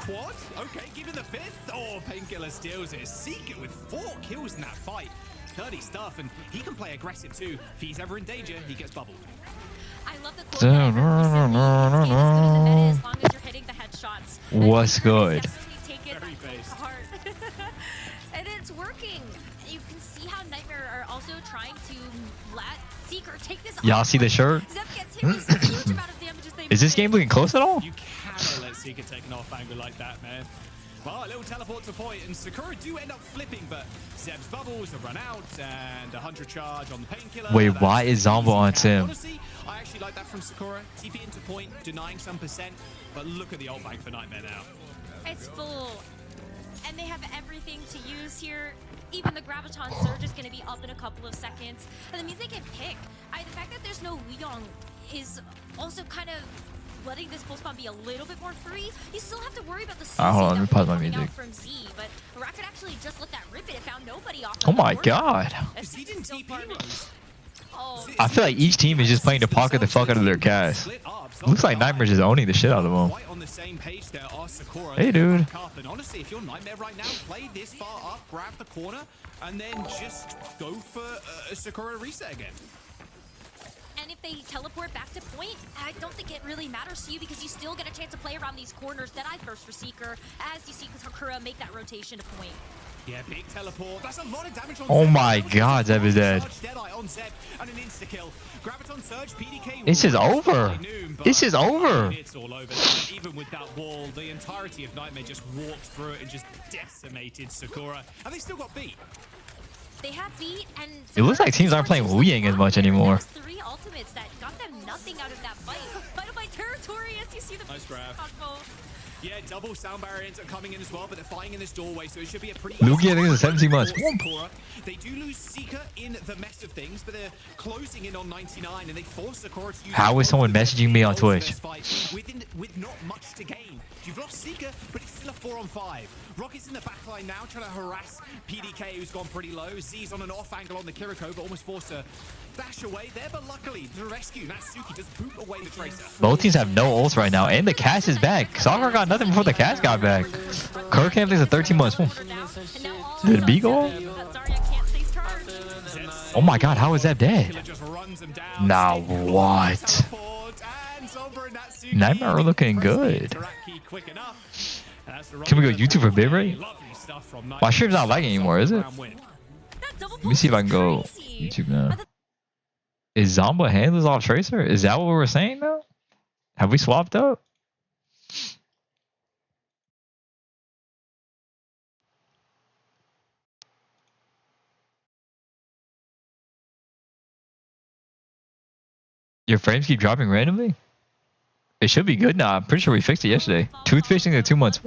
quad. Okay, give him the 5th. Oh, Painkiller steals it. Seeker with 4 kills in that fight. Dirty stuff, and he can play aggressive too. If he's ever in danger, he gets bubbled. I love the quote that as good in the meta as long as you're hitting the headshots. What's good? Take it to heart. And it's working. You can see how Nightmare are also trying to let Seeker take this. Y'all see the shirt? Zeb gets hit with a huge amount of damage as they Is this game looking close at all? You cannot let Seeker take an off angle like that, man. Well, a little teleport to point, and Sakura do end up flipping, but Zeb's bubbles have run out, and 100 charge on the Painkiller. Wait, why is Zombo on Tim? Honestly, I actually like that from Sakura. TP into point, denying some percent, but look at the ult bank for Nightmare now. It's full. And they have everything to use here. Even the Graviton Surge is going to be up in a couple of seconds. And that means they can pick. The fact that there's no Leon is also kind of letting this full spawn be a little bit more free. You still have to worry about the CC hold on, let me pause my music. from Z, but Rocket actually just let that rip it. It found nobody off. Oh my god. Z didn't TP Rose. Oh, I feel like each team is just playing to pocket the fuck out of their cast. Looks like Nightmare's just owning the shit out of them. On the same page there are Sakura. Hey, dude. And honestly, if you're Nightmare right now, play this far up, grab the corner, and then just go for a Sakura reset again. and if they teleport back to point, I don't think it really matters to you because you still get a chance to play around these corners that I first for Seeker as you see Sakura make that rotation to point. Yeah, big teleport. That's a lot of damage on Oh Zeb. my god, Zeb is dead. Deadeye on Zeb and an insta-kill. Graviton Surge, PDK. This is over. This is over. It's all over. Even with that wall, the entirety of Nightmare just walked through it and just decimated Sakura. And they still got beat. They have beat, and It looks like teams aren't playing Wu Yang as much anymore. Three ultimates that got them nothing out of that fight. Vital by territory as you see the Nice grab. combo. Yeah, double sound barrier ends up coming in as well, but they're fighting in this doorway, so it should be a pretty Luki, I think it's a 17 months. Sakura. They do lose Seeker in the mess of things, but they're closing in on 99, and they force Sakura to use. How is someone messaging me on Twitch? With not much to gain. You've lost Seeker, but it's still a 4-on-5. Rocket's in the backline now, trying to harass PDK, who's gone pretty low. Z's on an off angle on the Kiriko, but almost forced to dash away there. But luckily, the rescue, Natsuki just boot away the Tracer. Both teams have no ults right now, and the cast is back. Sakura got nothing before the cast got back. Kirk Camping's at 13 months. Did B go? Oh my god, how is that dead? Now what? Nightmare are looking good. Can we go YouTube for bitrate? My stream's not lagging anymore, is it? Let me see if I can go YouTube now. Is Zomba handles off Tracer? Is that what we were saying now? Have we swapped up? Your frames keep dropping randomly? It should be good now. I'm pretty sure we fixed it yesterday. Toothfishing in 2 months.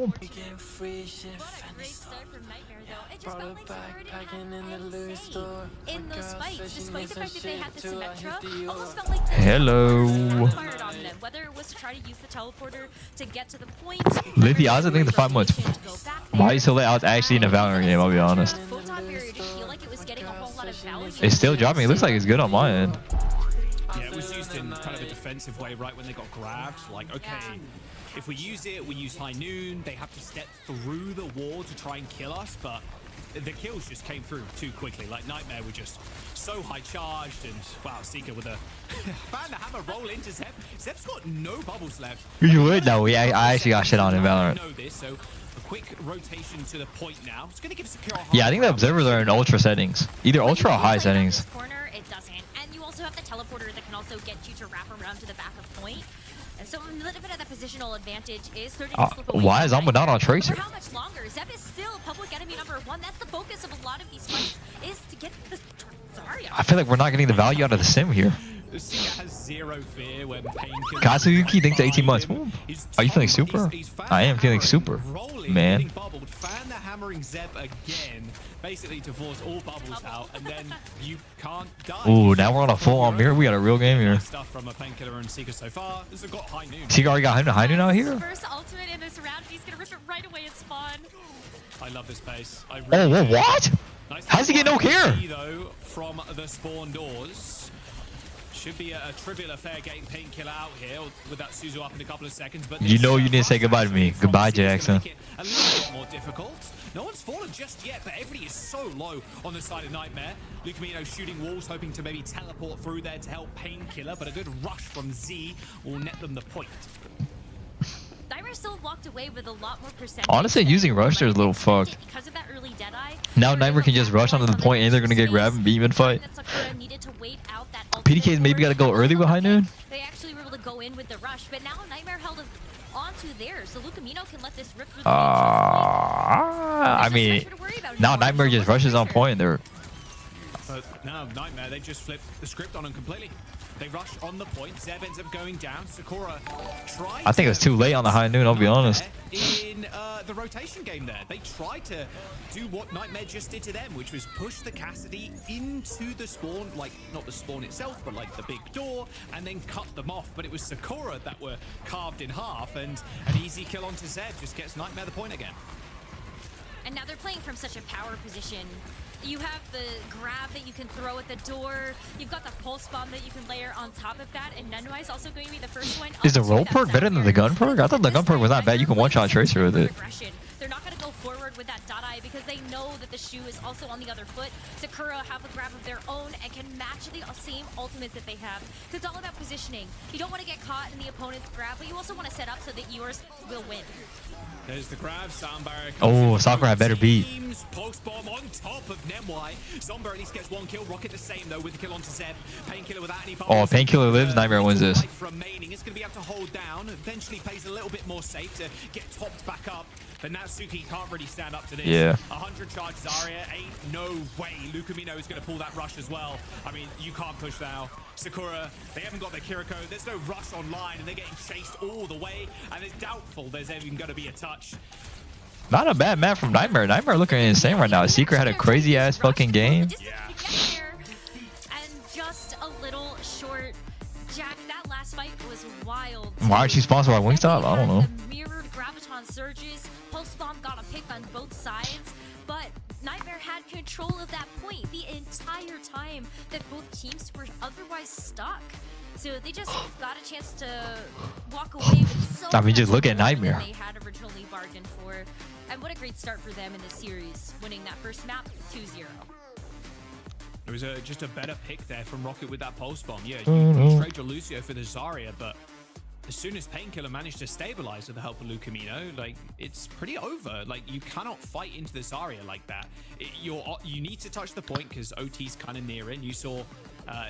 In those fights, despite the fact that they had the Symmetra, almost felt like hello. fired on them. Whether it was to try to use the teleporter to get to the point. Lippy, I was thinking the 5 months. Why are you so late? I was actually in a Valorant game, I'll be honest. It's still dropping. It looks like it's good on my end. Yeah, it was used in kind of a defensive way right when they got grabbed. Like, okay, if we use it, we use High Noon. They have to step through the wall to try and kill us, but the kills just came through too quickly. Like, Nightmare were just so high charged, and wow, Seeker with a fan the hammer roll into Zeb. Zeb's got no bubbles left. You would know. I actually got shit on in Valorant. Know this, so a quick rotation to the point now. It's going to give Sakura. Yeah, I think the observers are in ultra settings, either ultra or high settings. Corner, it doesn't, and you also have the teleporter that can also get you to wrap around to the back of point. And so a little bit of that positional advantage is starting to slip away. Why is Zomba not on Tracer? For how much longer? Zeb is still public enemy #1. That's the focus of a lot of these fights, is to get the Zarya. I feel like we're not getting the value out of the sim here. Seeker has zero fear when Painkiller. Katsuyuki thinks 18 months. Are you feeling super? I am feeling super, man. Fan the hammering Zeb again, basically to force all bubbles out, and then you can't die. Ooh, now we're on a full-on mirror. We got a real game here. Stuff from a Painkiller and Seeker so far. This has got High Noon. Seeker already got High Noon out here? First ultimate in this round, he's gonna rip it right away and spawn. I love this pace. Oh, what? Nice. How's he get no care? Though, from the spawn doors. Should be a trivial affair getting Painkiller out here with that Suzu up in a couple of seconds. But You know you didn't say goodbye to me. Goodbye, Jackson. A little bit more difficult. No one's fallen just yet, but everybody is so low on the side of Nightmare. Lucamino shooting walls, hoping to maybe teleport through there to help Painkiller, but a good rush from Z will net them the point. Nightmare still walked away with a lot more percentage. Honestly, using rush, they're a little fucked. Because of that early Deadeye, Now Nightmare can just rush onto the point and they're gonna get grabbed and beat mid-fight. PDK's maybe gotta go early with High Noon. They actually were able to go in with the rush, but now Nightmare held onto theirs, so Lucamino can let this rip through the I mean, now Nightmare just rushes on point. They're. But now Nightmare, they just flipped the script on them completely. They rush on the point. Zeb ends up going down. Sakura tried. I think it was too late on the High Noon. I'll be honest. In the rotation game there, they tried to do what Nightmare just did to them, which was push the Cassidy into the spawn, like not the spawn itself, but like the big door, and then cut them off. But it was Sakura that were carved in half, and an easy kill onto Zeb just gets Nightmare the point again. And now they're playing from such a power position. You have the grab that you can throw at the door. You've got the pulse bomb that you can layer on top of that. And Nunwa is also going to be the first one. Is the roll perk better than the gun perk? I thought the gun perk was not bad. You can one-shot Tracer with it. They're not going to go forward with that dot eye because they know that the shoe is also on the other foot. Sakura have a grab of their own and can match the same ultimates that they have. It's all about positioning. You don't want to get caught in the opponent's grab, but you also want to set up so that yours will win. There's the grab. Soundbarrier. Oh, Sakura had better beat. Pulse bomb on top of Nemwai. Zomber at least gets one kill. Rocket the same though with the kill onto Zeb. Painkiller without any bubbles. Oh, Painkiller lives. Nightmare wins this. Remaining. It's going to be able to hold down. Eventually plays a little bit more safe to get topped back up. But Natsuki can't really stand up to this. Yeah. 100 charge Zarya. Ain't no way. Lucamino is going to pull that rush as well. I mean, you can't push now. Sakura, they haven't got their Kiriko. There's no rush online, and they're getting chased all the way. And it's doubtful there's even going to be a touch. Not a bad map from Nightmare. Nightmare looking insane right now. Secret had a crazy ass fucking game. Yeah. And just a little short. Jack, that last fight was wild. Why aren't you sponsored by Wingstop? I don't know. The mirrored graviton surges. Pulse bomb got a pick on both sides, but Nightmare had control of that point the entire time that both teams were otherwise stuck. So they just got a chance to walk away with so I mean, just look at much more Nightmare. than they had originally bargained for. And what a great start for them in this series, winning that first map 2-0. There was just a better pick there from Rocket with that pulse bomb. Yeah, you trade your Lucio for the Zarya, but as soon as Painkiller managed to stabilize with the help of Lucamino, like, it's pretty over. Like, you cannot fight into the Zarya like that. You need to touch the point because OT's kind of near in. You saw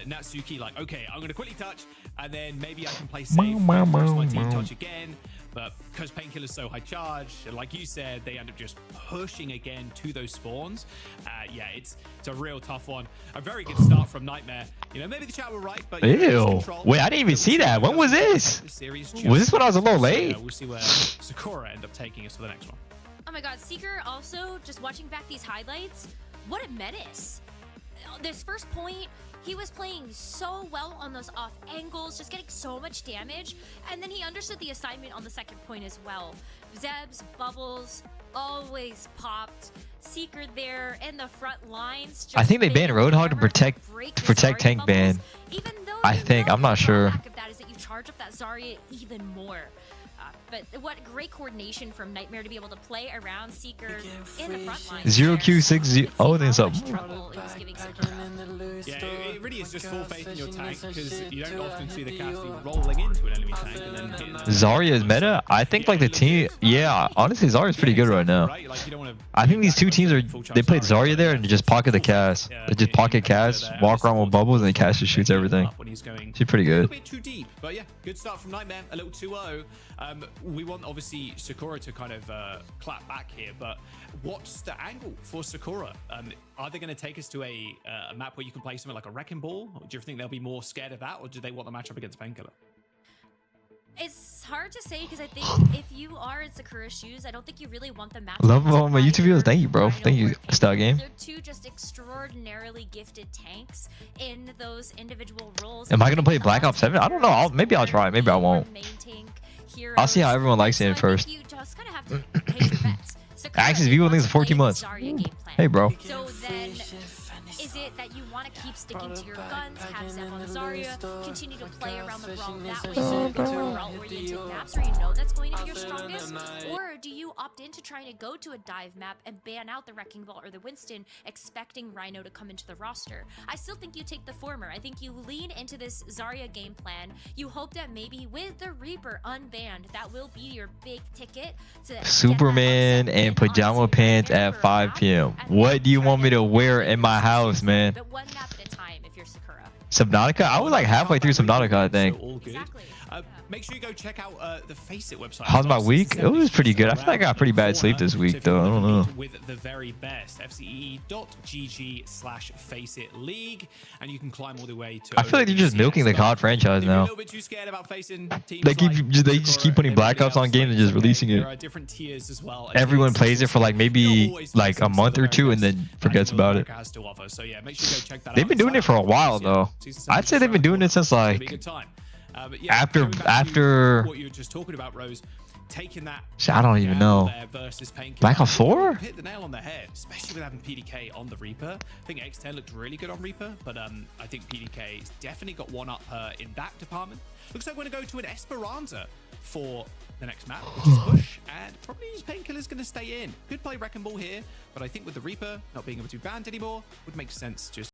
Natsuki like, okay, I'm going to quickly touch, and then maybe I can play safe. Force my team touch again. But because Painkiller's so high charge, like you said, they end up just pushing again to those spawns. Yeah, it's a real tough one. A very good start from Nightmare. You know, maybe the chat were right, but ew. Wait, I didn't even see that. When was this? Was this when I was a little late? We'll see where Sakura end up taking us for the next one. Oh my god, Seeker also, just watching back these highlights, what a menace. This first point, he was playing so well on those off angles, just getting so much damage, and then he understood the assignment on the second point as well. Zeb's bubbles always popped. Seeker there in the front lines. I think they banned Roadhog to protect tank ban. Even though I think, I'm not sure. The of that is that you charge up that Zarya even more. But what great coordination from Nightmare to be able to play around Seeker in the front line. 0Q60. Oh, then something. Yeah, it really is just full faith in your tank because you don't often see the Cassidy rolling into an enemy tank and then hitting them. Zarya is meta. I think like the team. Yeah, honestly, Zarya is pretty good right now. I think these two teams they played Zarya there and just pocket the cast. They just pocket cast, walk around with bubbles, and the cast just shoots everything. She's pretty good. A little bit too deep, but yeah, good start from Nightmare. A little 2-0. We want obviously Sakura to kind of clap back here, but what's the angle for Sakura? Are they going to take us to a map where you can play something like a Wrecking Ball? Or do you think they'll be more scared of that, or do they want the matchup against Painkiller? It's hard to say because I think if you are in Sakura's shoes, I don't think you really want the match. Love all my YouTube videos. Thank you, bro. Thank you, Star Game. They're two just extraordinarily gifted tanks in those individual roles. Am I gonna play Black Ops 7? I don't know. Maybe I'll try. Maybe I won't. I'll see how everyone likes it first. You just kind of have to pay your bets. Axis Vivo thinks 14 months. Hey, bro. So then, is it that you want to keep keep sticking to your guns, have Zeb on the Zarya, continue to play around the Brawl that way, so you go to more Brawl-oriented maps where you know that's going to be your strongest? Or do you opt into trying to go to a dive map and ban out the Wrecking Ball or the Winston, expecting Rhino to come into the roster? I still think you take the former. I think you lean into this Zarya game plan. You hope that maybe with the Reaper unbanned, that will be your big ticket to Superman and pajama pants at 5 p.m. What do you want me to wear in my house, man? But one map at a time if you're Sakura. Subnautica? I was like halfway through Subnautica, I think. Exactly. Make sure you go check out the Face It website. How's my week? It was pretty good. I feel like I got pretty bad sleep this week, though. I don't know. With the very best, fce.gg/faceitleague, and you can climb all the way to. I feel like they're just milking the COD franchise now. They just keep putting Black Ops on games and just releasing it. There are different tiers as well. Everyone plays it for like maybe like a month or two and then forgets about it. So yeah, make sure you go check that out. They've been doing it for a while though. I'd say they've been doing it since like after what you were just talking about, Rose, taking that. I don't even know. Black Ops 4? Hit the nail on the head, especially with having PDK on the Reaper. I think X10 looked really good on Reaper, but I think PDK's definitely got one up her in that department. Looks like we're going to go to an Esperanza for the next map, which is Push, and probably Painkiller's going to stay in. Could play Wrecking Ball here, but I think with the Reaper not being able to be banned anymore, would make sense. Just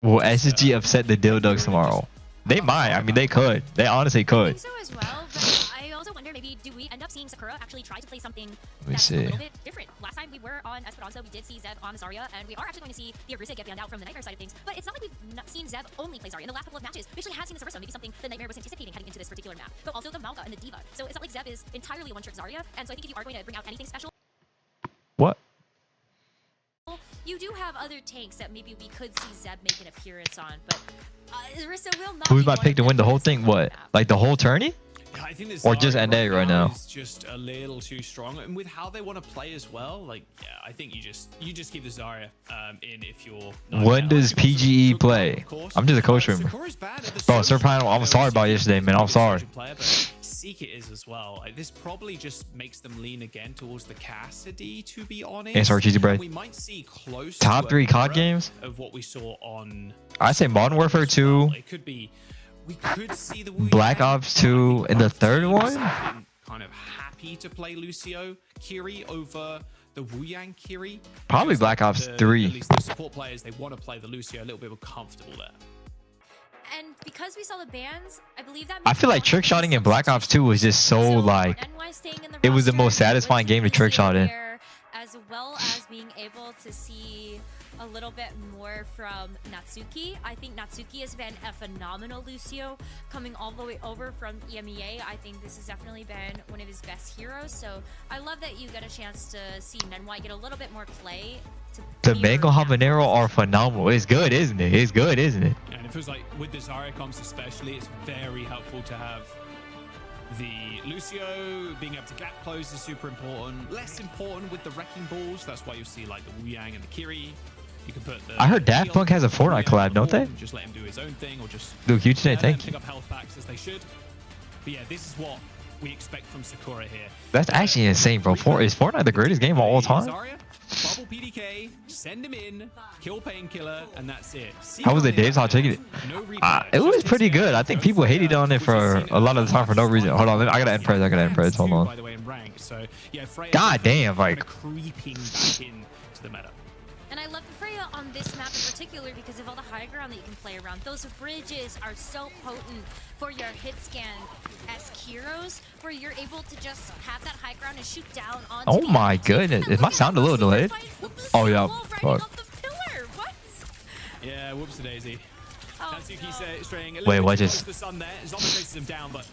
will SSG upset the Dildogs tomorrow? They might. I mean, they could. They honestly could. I think so as well, but I also wonder, maybe do we end up seeing Sakura actually try to play something that's a little bit different? Last time we were on Esperanza, we did see Zeb on Zarya, and we are actually going to see the Arusa get banned out from the Nightmare side of things, but it's not like we've not seen Zeb only play Zarya. In the last couple of matches, we actually have seen the Sarissa, maybe something the Nightmare was anticipating heading into this particular map, but also the Malga and the Diva. So it's not like Zeb is entirely a one-trick Zarya, and so I think if you are going to bring out anything special, what? you do have other tanks that maybe we could see Zeb make an appearance on, but Sarissa will not. Who's my pick to win the whole thing? What? Like the whole tourney? I think this or just NA right now. Is just a little too strong, and with how they want to play as well, like yeah, I think you just keep the Zarya in if you're. When does PGE play? I'm just a coach member. Bro, Sir Pino, I'm sorry about yesterday, man. I'm sorry. Seek it is as well. This probably just makes them lean again towards the Cassidy, to be honest. And sorry, cheesy bread. We might see close top 3 COD games of what we saw on. I say Modern Warfare 2. It could be. We could see the Black Ops 2 in the third one. Kind of happy to play Lucio Kiri over the Wuyang Kiri. Probably Black Ops 3. At least the support players, they want to play the Lucio a little bit more comfortable there. And because we saw the bans, I believe that. I feel like trick shotting in Black Ops 2 was just so like. It was the most satisfying game to trick shot in. As well as being able to see a little bit more from Natsuki. I think Natsuki has been a phenomenal Lucio coming all the way over from EMEA. I think this has definitely been one of his best heroes. So I love that you get a chance to see Menwai get a little bit more play. The mango habanero are phenomenal. It's good, isn't it? It's good, isn't it? And it feels like with the Zarya comps especially, it's very helpful to have the Lucio. Being able to gap close is super important. Less important with the Wrecking Balls. That's why you see like the Wuyang and the Kiri. You can put the, I heard Daft Punk has a Fortnite collab, don't they? Just let him do his own thing, or just Luke, you today, thank you. Pick up health packs as they should. But yeah, this is what we expect from Sakura here. That's actually insane, bro. Is Fortnite the greatest game of all time? Zarya, bubble PDK, send him in, kill Painkiller, and that's it. How was it, Dave? I'll take it. It was pretty good. I think people hated on it for a lot of the time for no reason. Hold on, I gotta end press. Hold on. God damn, like. Creeping back into the meta. And I love the Freya on this map in particular because of all the high ground that you can play around. Those bridges are so potent for your hit scan-esque heroes, where you're able to just have that high ground and shoot down onto. Oh my goodness. Is my sound a little delayed? Oh yeah. Fuck. Yeah, whoops a daisy. Wait, what just? The sun there. Zombie chases him down, but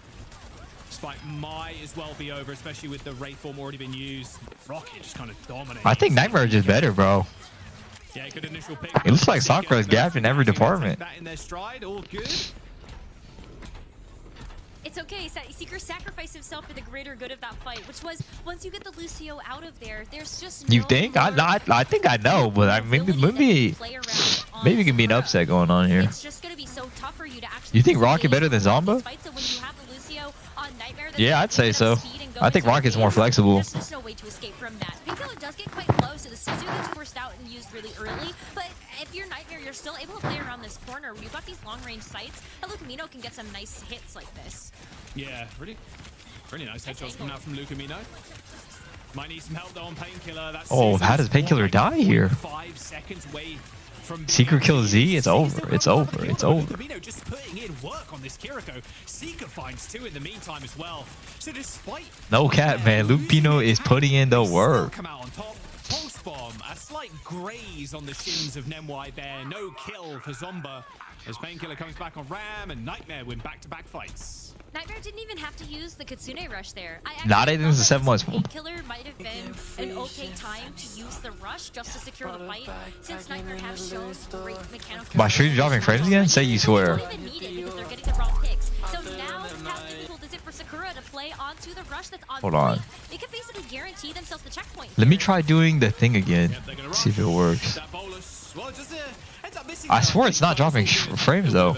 fight might as well be over, especially with the Wraith form already been used. Rocket just kind of dominates. I think Nightmare is just better, bro. Yeah, good initial pick. It looks like Sakura is gapped in every department. That in their stride, all good. It's okay. Seeker sacrificed himself for the greater good of that fight, which was once you get the Lucio out of there, there's just no. You think? I think I know, but maybe it can be an upset going on here. It's just gonna be so tough for you to actually. You think Rocket better than Zomba? Yeah, I'd say so. I think Rocket's more flexible. There's just no way to escape from that. Painkiller does get quite low, so the Suzu gets forced out and used really early. But if you're Nightmare, you're still able to play around this corner where you've got these long-range sights. And Lucamino can get some nice hits like this. Yeah, really nice headshots coming out from Lucamino. Might need some help though on Painkiller. Oh, how does Painkiller die here? 5 seconds away from Secret kill Z. It's over. It's over. It's over. Lucamino just putting in work on this Kiriko. Seeker finds 2 in the meantime as well. So despite No cap, man. Lupino is putting in the work. Come out on top. Pulse bomb, a slight graze on the shins of Nemwai there. No kill for Zomba as Painkiller comes back on Ram and Nightmare win back-to-back fights. Nightmare didn't even have to use the Kitsune rush there. Not even the 7 months. Painkiller might have been an okay time to use the rush just to secure the fight, since Nightmare have shown great mechanical. My stream dropping frames again? Say you swear. They don't even need it because they're getting the wrong picks. So now, how difficult is it for Sakura to play onto the rush that's on Hold point? on. They could basically guarantee themselves the checkpoint. Let me try doing the thing again. See if it works. I swear it's not dropping frames though.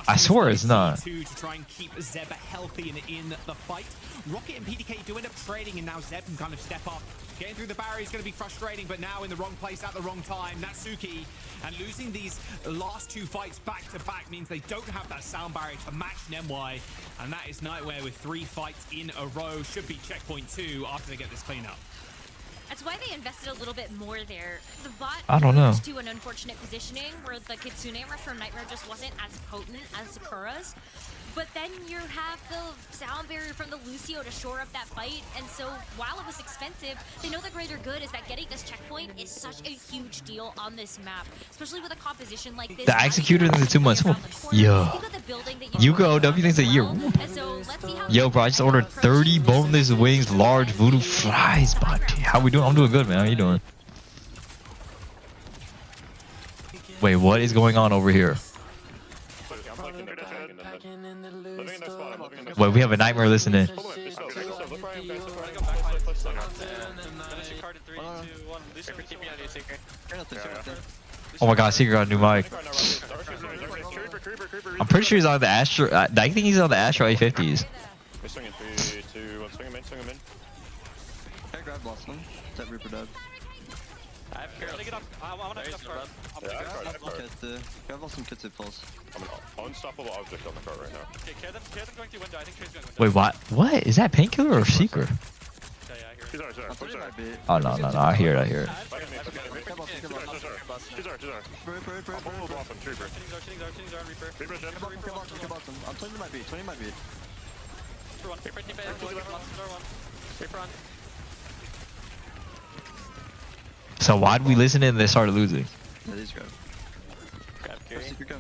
I swear it's not. To try and keep Zeb healthy and in the fight. Rocket and PDK do end up trading, and now Zeb can kind of step up. Getting through the barrier is going to be frustrating, but now in the wrong place at the wrong time. Natsuki, and losing these last 2 fights back to back means they don't have that sound barrier to match Nemwai, and that is Nightmare with 3 fights in a row. Should be checkpoint 2 after they get this cleanup. That's why they invested a little bit more there. The bot I don't know. to an unfortunate positioning where the Kitsune rush from Nightmare just wasn't as potent as Sakura's. But then you have the sound barrier from the Lucio to shore up that fight, and so while it was expensive, they know the greater good is that getting this checkpoint is such a huge deal on this map, especially with a composition like this. The Executor in the 2 months. Yo. Yuka OW thinks a year. Yo, bro, I just ordered 30 boneless wings, large voodoo fries, bud. How we doing? I'm doing good, man. How you doing? Wait, what is going on over here? Wait, we have a Nightmare listening. Oh my god, Secret got a new mic. I'm pretty sure he's on the Astro. I think he's on the Astro A50s. I want to get up. I have some kits pulse. I'm unstoppable object on the cart right now. Okay, kill them going through window. I think Trey's going window. Wait, what? What? Is that Painkiller or Secret? Yeah, I hear it. Oh, no. I hear it. Shooting I'm 20 might be. So why did we listen and they started losing? That is good. Go.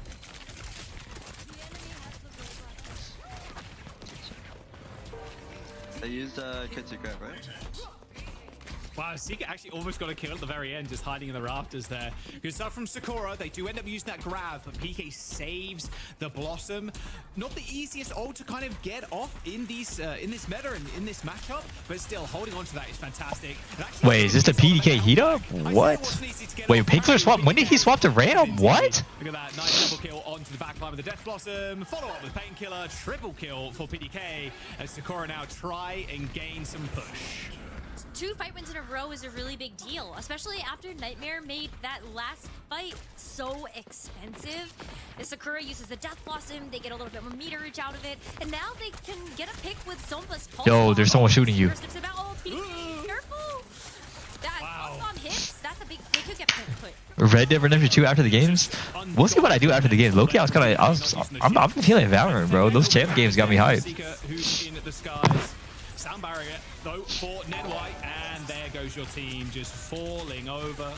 They used Kitsu grab, right? Wow, Seeker actually almost got a kill at the very end, just hiding in the rafters there. Good stuff from Sakura. They do end up using that grab, but PK saves the Blossom. Not the easiest ult to kind of get off in these in this meta and in this matchup, but still holding on to that is fantastic. Wait, is this the PDK heat up? What? Wait, Painkiller swap? When did he swap to Random? What? Look at that, nice double kill onto the back line with the Death Blossom. Follow up with Painkiller, triple kill for PDK as Sakura now try and gain some push. 2 fight wins in a row is a really big deal, especially after Nightmare made that last fight so expensive. As Sakura uses the Death Blossom, they get a little bit more meterage out of it, and now they can get a pick with Zomba's Pulse. Yo, there's someone shooting you. Oh, careful! That Pulse Bomb hits, that's a big, they could get put. Red Dead Redemption 2 after the games? We'll see what I do after the game. Loki, I'm feeling Valorant, bro. Those champ games got me hyped. Who's in the skies. Sound barrier though for Nemwai, and there goes your team just falling over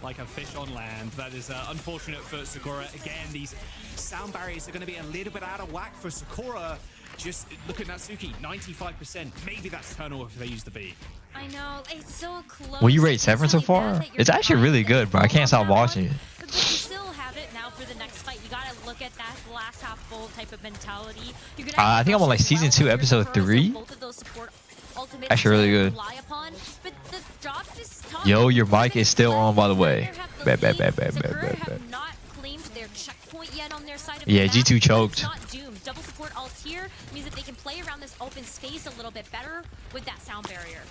like a fish on land. That is unfortunate for Sakura. Again, these sound barriers are going to be a little bit out of whack for Sakura. Just look at Natsuki, 95%. Maybe that's turnover if they use the B. I know, it's so close. Will you rate 7 so far? It's actually really good, bro. I can't stop watching it. But you still have it now for the next fight. You gotta look at that glass half full type of mentality. I think I'm on like season 2, episode 3. Actually, really good. Yo, your mic is still on, by the way. Bad. Not claimed their checkpoint point yet on their side of Yeah, the map, G2 choked. It's not doomed. Double support ult here means that they can play around this open space a little bit better with that sound barrier.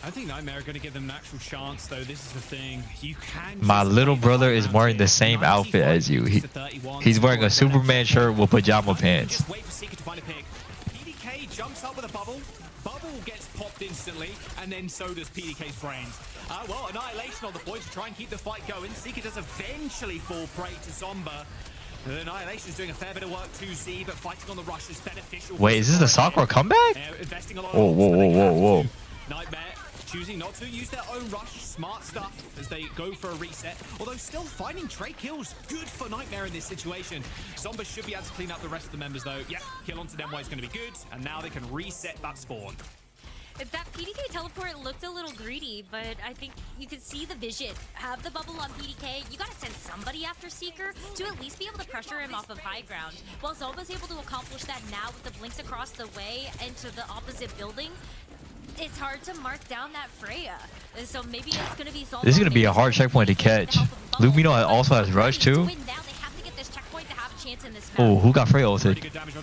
I think Nightmare are going to give them an actual chance, though. This is the thing. You can. My little brother is wearing the same outfit as you. He's wearing a Superman shirt with pajama pants. Just wait for Seeker to find a pick. PDK jumps up with a bubble. Bubble gets popped instantly, and then so does PDK's brains. Well, Annihilation on the point to try and keep the fight going. Seeker does eventually fall prey to Zomba. Annihilation is doing a fair bit of work to Z, but fighting on the rush is beneficial. Wait, is this the Sakura comeback? Investing a lot Whoa, whoa, whoa, whoa, whoa. Nightmare choosing not to use their own rush. Smart stuff as they go for a reset. Although still finding trade kills. Good for Nightmare in this situation. Zomba should be able to clean up the rest of the members though. Yeah, kill onto NY is going to be good. And now they can reset that spawn. That PDK teleport looked a little greedy, but I think you can see the vision. Have the bubble on PDK. You gotta send somebody after Seeker to at least be able to pressure him off of high ground. While Zomba's able to accomplish that now with the blinks across the way into the opposite building, it's hard to mark down that Freya. And so maybe it's going to be Zomba. This is going to be a hard checkpoint to catch. Lumino also has rush too. Oh, who got Freya ulted? Pretty good damage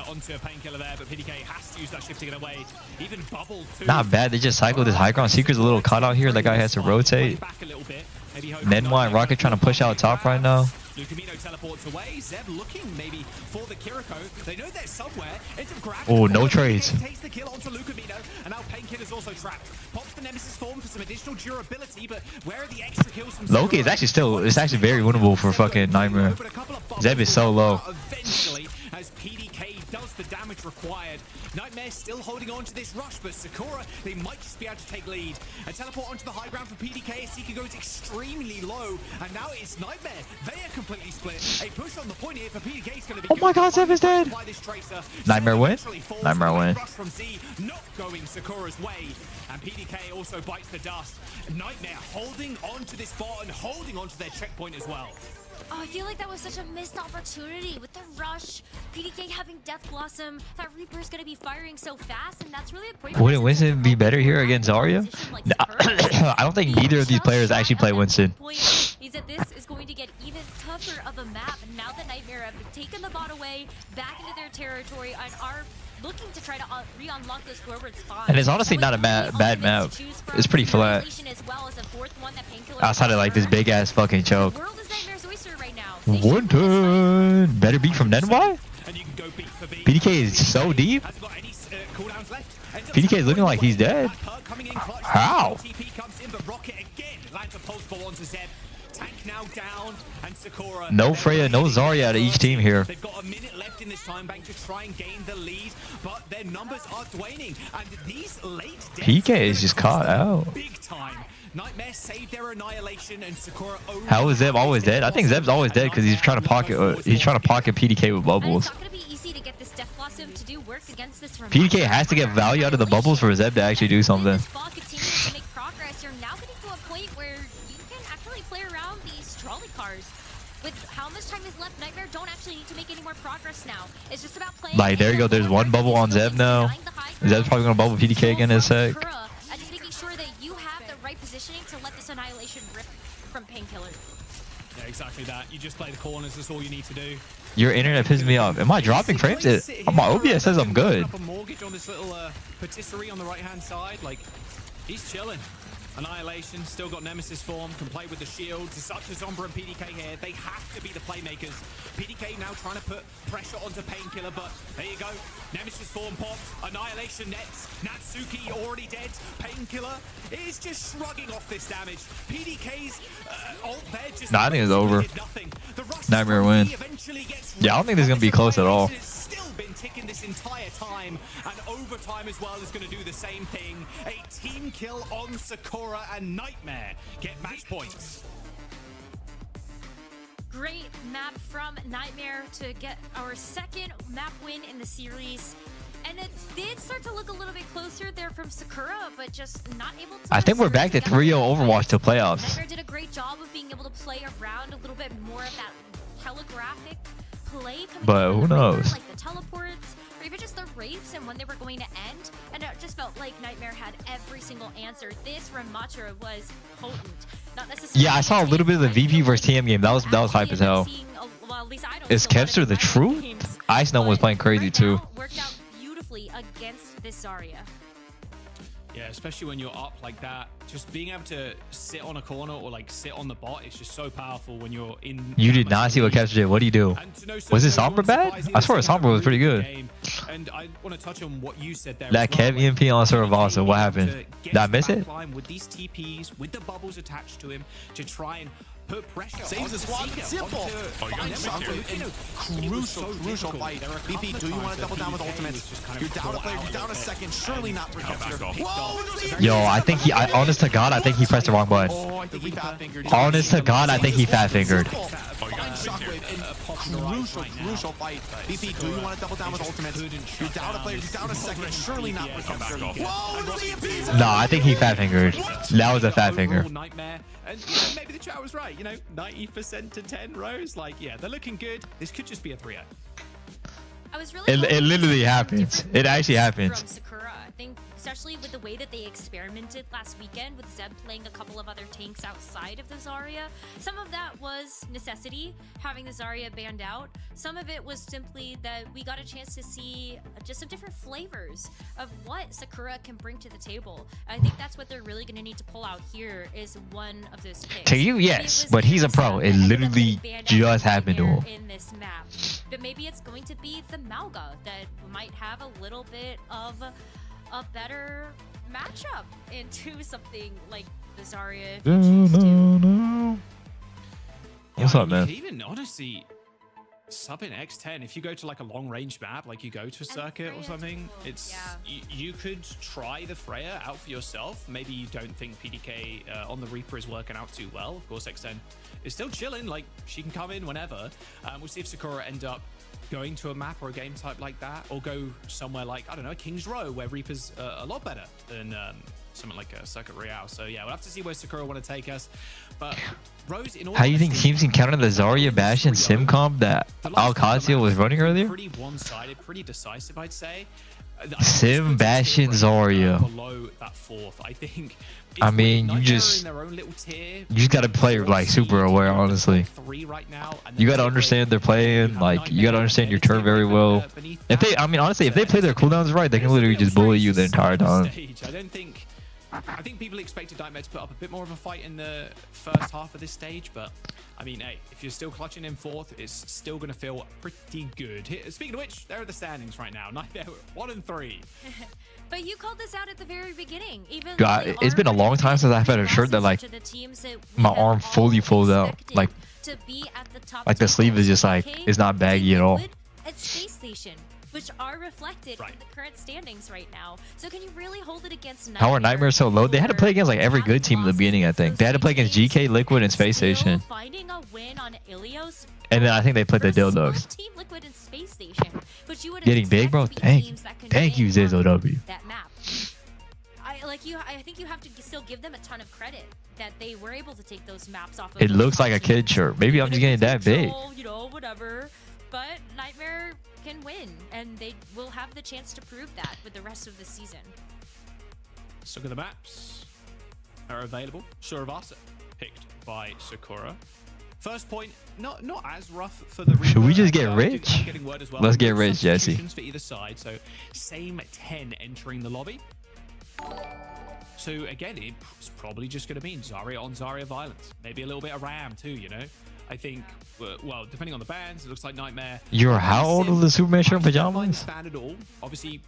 onto a painkiller there, but PDK has to use that shift to get away. Even Bubble too. Not bad. They just cycled this high ground. Seeker's a little cut out here. That guy has to rotate. Nenwa and Rocket trying to push out top right now. Lucamino teleports away. Zeb looking maybe for the Kiriko. They know they're somewhere. Oh, no trades. Takes the kill onto Lucamino, and now Painkiller's also trapped. Pops the Nemesis form for some additional durability, but where are the extra kills from Loki is actually still, it's actually very winnable for fucking Nightmare. Zeb is so low. Eventually, as PDK does the damage required. Nightmare still holding on to this rush, but Sakura, they might just be able to take lead. A teleport onto the high ground for PDK. Seeker goes extremely low, and now it's Nightmare. They are completely split. A push on the point here for PDK is going to be. Oh my God, Zeb is dead. Nightmare win. Nightmare win. Rush from Z, not going Sakura's way, and PDK also bites the dust. Nightmare holding on to this spot and holding on to their checkpoint as well. Oh, I feel like that was such a missed opportunity with the rush. PDK having Death Blossom. That Reaper's going to be firing so fast, and that's really a point. Wouldn't Winston be better here against Zarya? No, I don't think either of these players actually play Winston. Is that this is going to get even tougher of a map now that Nightmare have taken the bot away, back into their territory, and are looking to try to re-unlock those forward spots. And it's honestly not a bad map. It's pretty flat. Outside of like this big ass fucking choke. One better beat from Nenwai? PDK is so deep. PDK is looking like he's dead. How? No Freya, no Zarya out of each team here. They've got a minute left in this time bank to try and gain the lead, but their numbers are waning, and these late PK is just caught out. Big time. Nightmare saved their annihilation, and Sakura. How is Zeb always dead? I think Zeb's always dead because he's trying to pocket. He's trying to pocket PDK with bubbles. PDK has to get value out of the bubbles for Zeb to actually do something. With how much time is left, Nightmare don't actually need to make any more progress now. It's just about playing. Like, there you go. There's one bubble on Zeb now. Zeb's probably going to bubble PDK again in a sec. Just making sure that you have the right positioning to let this annihilation rip from Painkiller. Yeah, exactly that. You just play the corners. That's all you need to do. Your internet pisses me off. Am I dropping frames? My OBS says I'm good. Up a mortgage on this little patisserie on the right-hand side. Like, he's chilling. Annihilation, still got Nemesis form, can play with the shields. It's up to Zomba and PDK here. They have to be the playmakers. PDK now trying to put pressure onto Painkiller, but there you go. Nemesis form popped. Annihilation nets. Natsuki already dead. Painkiller is just shrugging off this damage. PDK's ult there just... Nah, I think it's over. Nightmare win. Yeah, I don't think this is going to be close at all. Been ticking this entire time, and overtime as well is going to do the same thing. A team kill on Sakura, and Nightmare get match points. Great map from Nightmare to get our second map win in the series. And it did start to look a little bit closer there from Sakura, but just not able to... I think we're back to 3-0 Overwatch to playoffs. Nightmare did a great job of being able to play around a little bit more of that telegraphic play coming but who knows? Like the teleports, or even just the wraiths and when they were going to end. And it just felt like Nightmare had every single answer. This Ramacha was potent. Not necessarily. Yeah, I saw a little bit of the VP versus TM game. That was hype as hell. Well, at least I don't Is see a lot Kevster of the Nightmare truth? games, Ice Gnome was but playing crazy right too. now, worked out beautifully against this Zarya. Yeah, especially when you're up like that, just being able to sit on a corner or like sit on the bot, it's just so powerful when you're in. You did not see what Kevster did. What do you do? Was his Sombra bad? I swear Sombra was pretty good. And I want to touch on what you said there. That Kev EMP on Saravasa, what happened? Did I miss it? With these TPs, with the bubbles attached to him, to try and put pressure. Saves the squad. Simple. Crucial fight. VP, do you want to double down with ultimates? You're down a player. You're down a second. Surely not for Kevster. Whoa! Yo, I think he. Honest to God, I think he pressed the wrong button. Oh, I think he fat fingered. Honest to God, I think he fat fingered. Crucial fight. VP, do you want to double down with ultimates? You're down a player. You're down a second. Surely not for Kevster. Whoa! No, I think he fat fingered. That was a fat finger. Nightmare. And you know, maybe the chat was right. 90% to 10 rows. Like, yeah, they're looking good. This could just be a 3-0. I was really It literally happens. It actually happens. From Sakura, I think, especially with the way that they experimented last weekend with Zeb playing a couple of other tanks outside of the Zarya. Some of that was necessity, having the Zarya banned out. Some of it was simply that we got a chance to see just some different flavors of what Sakura can bring to the table. I think that's what they're really going to need to pull out here is one of those picks. To you, yes, but he's a pro. It literally just happened to him. In this map, but maybe it's going to be the Malga that might have a little bit of a better matchup into something like the Zarya. What's up, man? Even honestly, sub in X10, if you go to like a long range map, like you go to a circuit or something, it's you could try the Freya out for yourself. Maybe you don't think PDK on the Reaper is working out too well. Of course, X10 is still chilling. Like she can come in whenever. We'll see if Sakura end up going to a map or a game type like that, or go somewhere like, I don't know, King's Row, where Reaper's a lot better than something like a Circuit Royale. So yeah, we'll have to see where Sakura want to take us. But Rose, in how do you think teams can counter the Zarya Bash and Sim comp that Alcazio was running earlier? Pretty one-sided, pretty decisive, I'd say. Sim Bash and Zarya. Below that fourth, I think. I mean, you just gotta play like super aware, honestly. You gotta understand they're playing, like you gotta understand your turn very well. If they, I mean, honestly, if they play their cooldowns right, they can literally just bully you the entire time. I think people expected Nightmare to put up a bit more of a fight in the first half of this stage, but I mean, hey, if you're still clutching in fourth, it's still going to feel pretty good. Speaking of which, there are the standings right now. Nightmare 1 and 3. But you called this out at the very beginning. Even God, it's been a long time since I've had a shirt that like my arm fully folds out, like the sleeve is just like it's not baggy at all. At Space Station, which are reflected in the current standings right now. So can you really hold it against Nightmare? How are Nightmare so low? They had to play against like every good team in the beginning, I think. They had to play against GK, Liquid, and Space Station. Finding a win on Ilios. And then I think they played the Dildos. Team Liquid and Space Station, but you would getting big, bro. Thank you, ZizOW. That map. I think you have to still give them a ton of credit that they were able to take those maps off of. It looks like a kid shirt. Maybe I'm just getting that big. You know, whatever. But Nightmare can win, and they will have the chance to prove that with the rest of the season. Let's look at the maps that are available. Suravasa picked by Sakura. First point, not as rough for the Reaper. Should we just get rich? Well. Let's get rich, Jesse. For either side, so same 10 entering the lobby. So again, it's probably just going to mean Zarya on Zarya violence. Maybe a little bit of Ram too, you know. I think, well, depending on the bands, it looks like Nightmare. You're how old of the Superman shirt pajamas? Band at all. Obviously,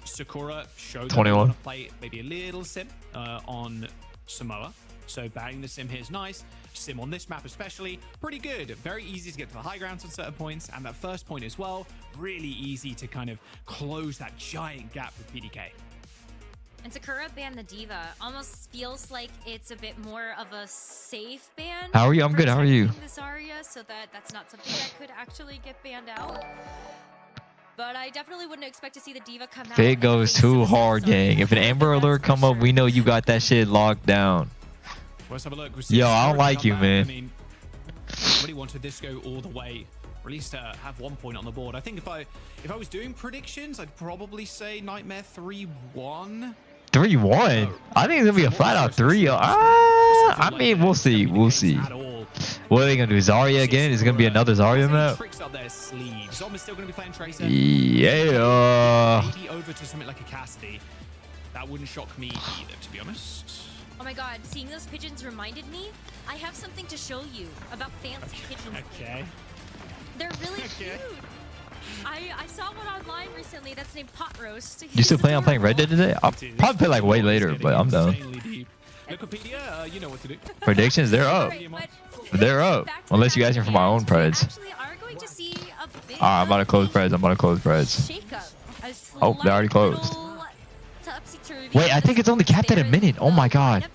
Sakura showed 21. To play maybe a little sim on Samoa. So banning the sim here is nice. Sim on this map especially, pretty good. Very easy to get to the high grounds on certain points, and that first point as well, really easy to kind of close that giant gap with PDK. And Sakura banned the Diva. Almost feels like it's a bit more of a safe ban. How are you? I'm good. How are you? This Zarya, so that's not something that could actually get banned out. But I definitely wouldn't expect to see the Diva come out. It goes too hard, gang. If an Amber Alert come up, we know you got that shit locked down. Let's have a look. Yo, I don't like you, man. I mean, really wanted this go all the way. Or at least have 1 point on the board. I think if I was doing predictions, I'd probably say Nightmare 3-1. 3-1? I think it's gonna be a flat out 3. I mean, we'll see. We'll see. What are they gonna do? Zarya again? Is it gonna be another Zarya map? Still gonna be playing Tracer. Yeah. Maybe over to something like a Cassidy. That wouldn't shock me either, to be honest. Oh my god, seeing those pigeons reminded me, I have something to show you about fancy pigeons. Okay. They're really cute. I saw one online recently that's named Pot Roast. You still planning on playing Red Dead today? I'll probably play like way later, but I'm done. Wikipedia, you know what to do. Predictions, they're up. They're up. Unless you guys are from my own Preds. Alright, I'm about to close Preds. I'm about to close Preds. Oh, they already closed. Wait, I think it's only capped at a minute. Oh my god.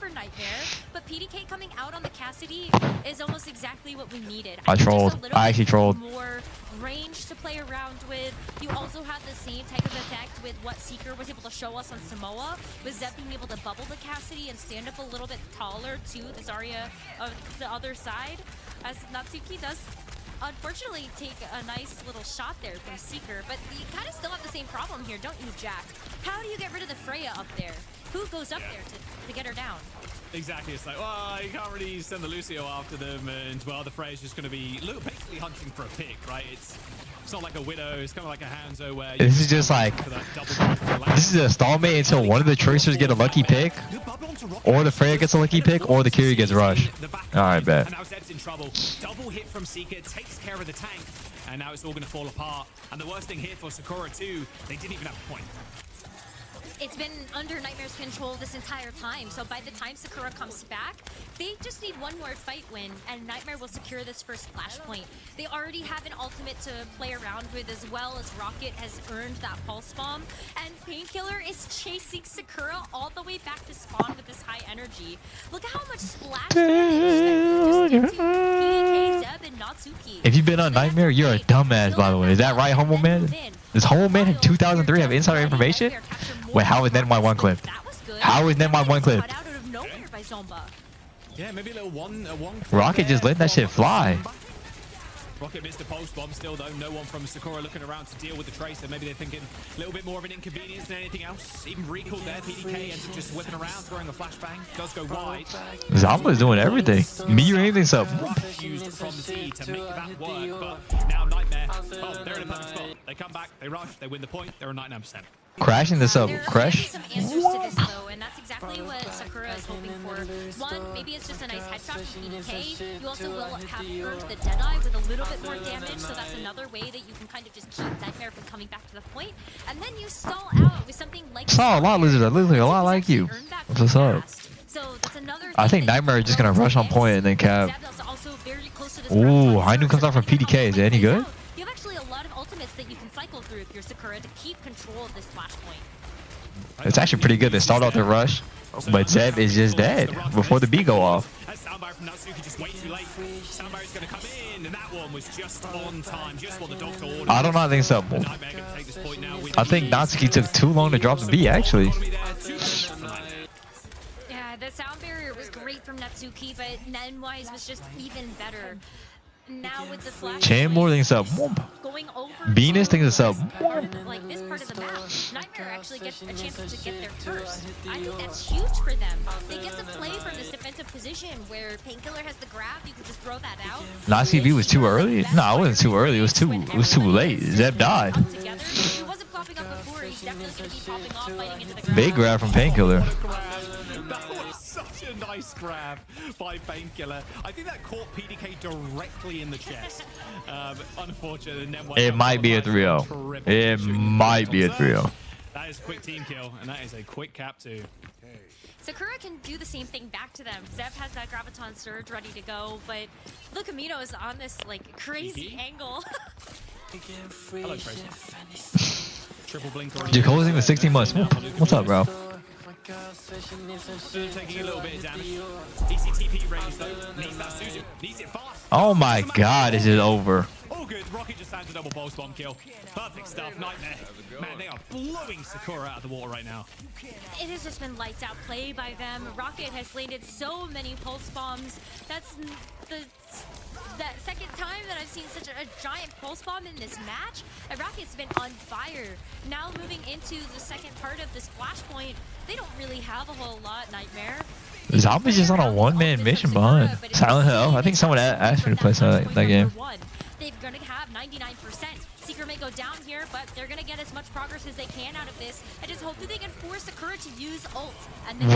But PDK coming out on the Cassidy is almost exactly what we needed. I trolled. I actually trolled. More range to play around with. You also have the same type of effect with what Seeker was able to show us on Samoa, with Zeb being able to bubble the Cassidy and stand up a little bit taller to the Zarya of the other side, as Natsuki does unfortunately take a nice little shot there from Seeker, but you kind of still have the same problem here, don't you, Jack? How do you get rid of the Freya up there? Who goes up there to get her down? Exactly, it's like, well, you can't really send the Lucio after them, and well, the Freya's just going to be basically hunting for a pick, right? It's not like a Widow, it's kind of like a Hanzo where... This is just like... This is a stalemate until one of the Tracers get a lucky pick, or the Freya gets a lucky pick, or the Kyrie gets rushed. Alright, bet. And now Zeb's in trouble. Double hit from Seeker, takes care of the tank, and now it's all going to fall apart. And the worst thing here for Sakura too, they didn't even have a point. It's been under Nightmare's control this entire time, so by the time Sakura comes back, they just need one more fight win, and Nightmare will secure this first flashpoint. They already have an ultimate to play around with, as well as Rocket has earned that pulse bomb, and Painkiller is chasing Sakura all the way back to spawn with this high energy. Look at how much splash damage that just did to PDK, Zeb, and Natsuki. If you've been on Nightmare, you're a dumbass, by the way. Is that right, Homo Man? Does Homo Man in 2003 have insider information? Wait, how is NY1 clipped? How is NY1 clipped? Yeah, maybe a little one Rocket just let that shit fly. Rocket missed a post bomb still though. No one from Sakura looking around to deal with the Tracer. Maybe they're thinking a little bit more of an inconvenience than anything else. Even recalled there. PDK ends up just whipping around, throwing a flashbang. Does go wide. Zama's doing everything. Me or anything so. Used from Z to make that work, but now Nightmare. Oh, they're in a perfect spot. They come back, they rush, they win the point. They're a 99%. Crashing this up, crash. Some answers to this though, and that's exactly what Sakura is hoping for. One, maybe it's just a nice headshot from PDK. You also will have earned the Deadeye with a little bit more damage, so that's another way that you can kind of just keep Nightmare from coming back to the point. And then you stall out with something like... Saw a lot, Lizard. I look like a lot like you. What's up? So that's another I think Nightmare is just gonna rush on point and then cap. Ooh, Hainu comes out from PDK. Is it any good? You have actually a lot of ultimates that you can cycle through if you're Sakura to keep control of this flashpoint. It's actually pretty good. They start off the rush, but Zeb is just dead before the B go off. That soundbite from Natsuki just way too late. Soundbite's gonna come in, and that one was just on time, just what the doctor ordered. I don't think so. I think Natsuki took too long to drop the B, actually. Yeah, the sound barrier was great from Natsuki, but Nenwise was just even better. Now with the flash Chain more thinks up. Going over Venus thinks up. like this part of the map, Nightmare actually gets a chance to get there first. I think that's huge for them. They get to play from this defensive position where Painkiller has the grab. You can just throw that out. Nazi V was too early. No, it wasn't too early. It was too late. Zeb died. He wasn't popping up before. He's definitely going to be popping off, fighting into the ground. Big grab from Painkiller. That was such a nice grab by Painkiller. I think that caught PDK directly in the chest. Unfortunately, it might be a 3-0. It might be a 3-0. That is a quick team kill, and that is a quick cap too. Sakura can do the same thing back to them. Zeb has that Graviton Surge ready to go, but look, Amino is on this like crazy angle. Hello, Tracer. Triple blinker. You're closing with 16 months. What's up, bro? Taking a little bit of damage. ECTP range though. Needs that Suzu. Needs it fast. Oh my god, this is over. All good. Rocket just has a double pulse bomb kill. Perfect stuff. Nightmare. Man, they are blowing Sakura out of the water right now. It has just been lights out play by them. Rocket has landed so many pulse bombs. That's the second time that I've seen such a giant pulse bomb in this match. And Rocket's been on fire. Now moving into the second part of this flashpoint, they don't really have a whole lot, Nightmare. Zombies just on a one-man mission behind Silent Hill. I think someone asked me to play that game. They're gonna have 99%. Seeker may go down here, but they're gonna get as much progress as they can out of this. I just hope that they can force Sakura to use ult. And then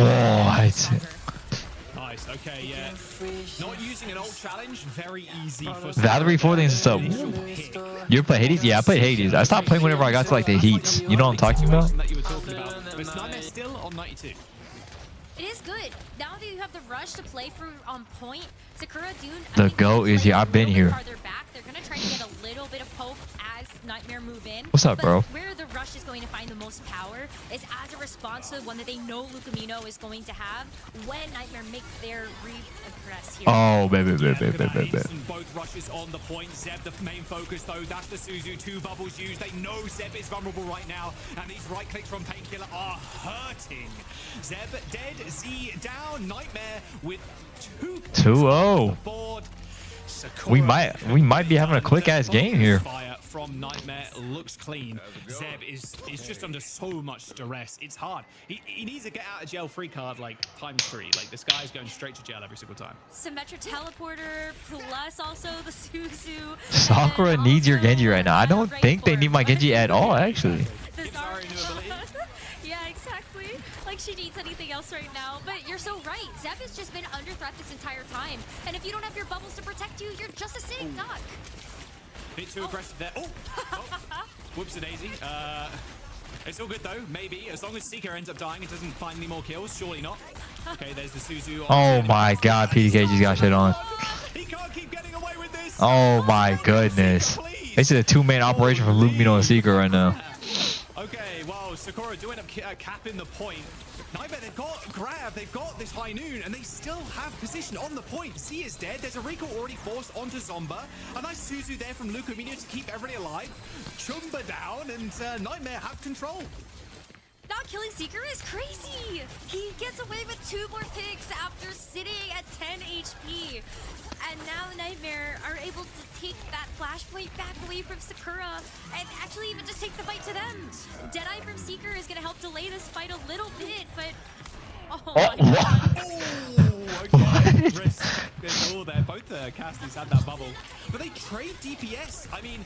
nice, okay, yeah. Not using an ult challenge, very easy for Valerie 4 things is up. You play Hades? Yeah, I played Hades. I stopped playing whenever I got to like the heats. You know what I'm talking about? But Nightmare still on 92. It is good. Now that you have the rush to play through on point, Sakura Dune. The GOAT is here. I've been here. Farther back, they're gonna try to get a little bit of hope as Nightmare move in. What's up, bro? Where the rush is going to find the most power is as a response to the one that they know Lucamino is going to have when Nightmare make their regress here. Oh, baby. Both rushes on the point. Zeb, the main focus though. That's the Suzu. 2 bubbles used. They know Zeb is vulnerable right now, and these right clicks from Painkiller are hurting. Zeb dead. Z down. Nightmare with 2-0 board. We might be having a quick ass game here. From Nightmare looks clean. Zeb is just under so much duress. It's hard. He needs a get out of jail free card like ×3. Like this guy's going straight to jail every single time. Symmetric teleporter plus also the Suzu. Sakura needs your Genji right now. I don't think they need my Genji at all, actually. Yeah, exactly. Like she needs anything else right now. But you're so right. Zeb has just been under threat this entire time. And if you don't have your bubbles to protect you, you're just a sitting duck. Bit too aggressive there. Oh. Whoops a daisy. It's all good though, maybe. As long as Seeker ends up dying, it doesn't find any more kills. Surely not. Okay, there's the Suzu. Oh my god, PDK just got shit on. He can't keep getting away with this. Oh my goodness. This is a 2-man operation from Lucamino and Seeker right now. Okay, well, Sakura do end up capping the point. Nightmare, they've got grab, they've got this high noon, and they still have position on the point. Z is dead. There's a recall already forced onto Zomba. A nice Suzu there from Lucamino to keep everybody alive. Chumba down, and Nightmare have control. Not killing Seeker is crazy. He gets away with 2 more picks after sitting at 10 HP. And now Nightmare are able to take that flashpoint back away from Sakura and actually even just take the fight to them. Deadeye from Seeker is going to help delay this fight a little bit, but... Oh, my God. Okay. Risk. Oh, there. Both the casters had that bubble. But they trade DPS. I mean,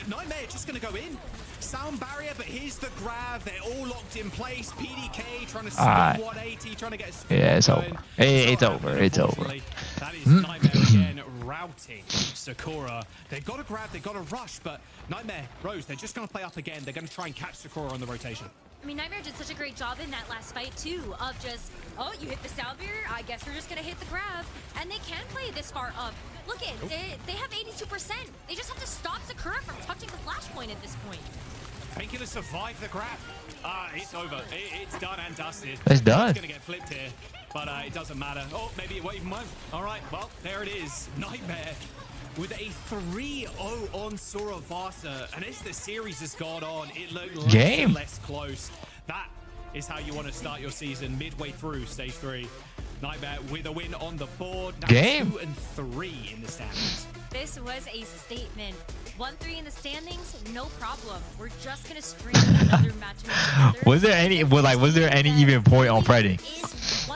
Nightmare just going to go in. Sound barrier, but here's the grab. They're all locked in place. PDK trying to spin 180, trying to get a spin. Yeah, it's over. It's over. It's over. That is Nightmare again routing Sakura. They've got to grab, they've got to rush, but Nightmare, Rose, they're just going to play up again. They're going to try and catch Sakura on the rotation. I mean, Nightmare did such a great job in that last fight, too, of just, oh, you hit the sound barrier, I guess we're just going to hit the grab. And they can play this far up. Look at it, they have 82%. They just have to stop Sakura from touching the flashpoint at this point. Painkiller survived the grab. It's over. It's done and dusted. It's done. It's going to get flipped here, but it doesn't matter. Oh, maybe it won't even won't. All right, well, there it is. Nightmare with a 3-0 on Suravasa. And as the series has gone on, it looked less and less close. That is how you want to start your season midway through stage 3. Nightmare with a win on the board. Now 2 and 3 in the standings. This was a statement. 1-3 in the standings, no problem. We're just gonna string another match. Was there any even point on Freddy?